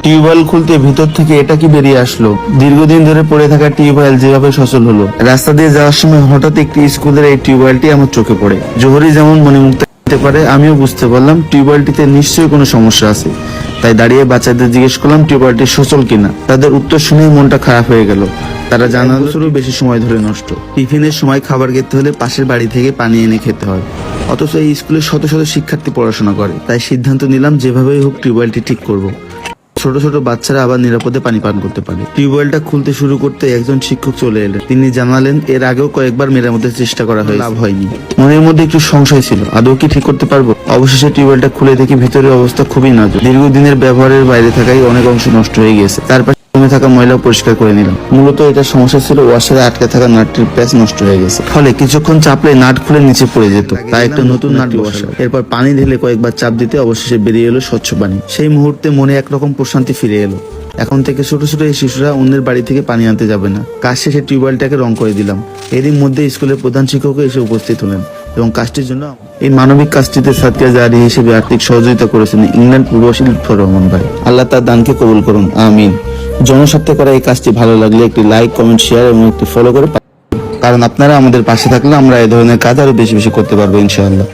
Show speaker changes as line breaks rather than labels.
Tubewell খুলতে ভিতর থেকে এটা কি বেরিয়ে আসলো। দীর্ঘদিন ধরে পড়ে থাকা টিউবওয়েল যেভাবে সচল হলো। রাস্তা দিয়ে যাওয়ার সময় হঠাৎ একটি স্কুলের এই টিউবওয়েলটি আমার চোখে পড়ে। জোহরি যেমন মণিমুক্তা পারে, আমিও বুঝতে পারলাম টিউবওয়েলটিতে নিশ্চয়ই কোনো সমস্যা আছে। তাই দাঁড়িয়ে বাচ্চাদের জিজ্ঞেস করলাম টিউবওয়েলটি সচল কিনা। তাদের উত্তর শুনেই মনটা খারাপ হয়ে গেল। তারা জানানোরও বেশি সময় ধরে নষ্ট। টিফিনের সময় খাবার খেতে হলে পাশের বাড়ি থেকে পানি এনে খেতে হয়, অথচ এই স্কুলে শত শত শিক্ষার্থী পড়াশোনা করে। তাই সিদ্ধান্ত নিলাম যেভাবেই হোক টিউবওয়েলটি ঠিক করব, ছোট ছোট বাচ্চারা আবার নিরাপদে পানি পান করতে পারে। টিউবওয়েলটা খুলতে শুরু করতে একজন শিক্ষক চলে এলেন। তিনি জানালেন এর আগেও কয়েকবার মেরামতের চেষ্টা করা হয়েছে, লাভ হয়নি। মনের মধ্যে একটু সংশয় ছিল, আদৌ কি ঠিক করতে পারবো। অবশেষে টিউবওয়েলটা খুলে দেখি ভিতরের অবস্থা খুবই নাজুক। দীর্ঘদিনের ব্যবহারের বাইরে থাকায় অনেক অংশ নষ্ট হয়ে গেছে। তারপর জমে থাকা ময়লা পরিষ্কার করে নিলাম। মূলত এটা সমস্যা ছিল ওয়াশারে আটকে থাকা নাটটির প্যাচ নষ্ট হয়ে গেছে, ফলে কিছুক্ষণ চাপলে নাট খুলে নিচে পড়ে যেত। তাই একটা নতুন নাট বসালাম। এরপর পানি ঢেলে কয়েকবার চাপ দিতে অবশেষে বেরিয়ে এলো স্বচ্ছ পানি। সেই মুহূর্তে মনে একরকম প্রশান্তি ফিরে এলো। এখন থেকে ছোট ছোট এই শিশুরা অন্যের বাড়ি থেকে পানি আনতে যাবে না। কাজ শেষে টিউবওয়েলটাকে রং করে দিলাম। এরই মধ্যে স্কুলের প্রধান শিক্ষক এসে উপস্থিত হলেন এবং কাজটির জন্য এই মানবিক কাজটিতে সাদকা জারি হিসেবে আর্থিক সহযোগিতা করেছেন ইংল্যান্ড প্রবাসী লুৎফর রহমান ভাই। আল্লাহ তার দানকে কবুল করুন, আমিন। জনস্বার্থে করা এই কাজটি ভালো লাগলে একটি লাইক, কমেন্ট, শেয়ার এবং একটি ফলো করে, কারণ আপনারা আমাদের পাশে থাকলে আমরা এই ধরনের কাজ আরো বেশি বেশি করতে পারবো ইনশাআল্লাহ।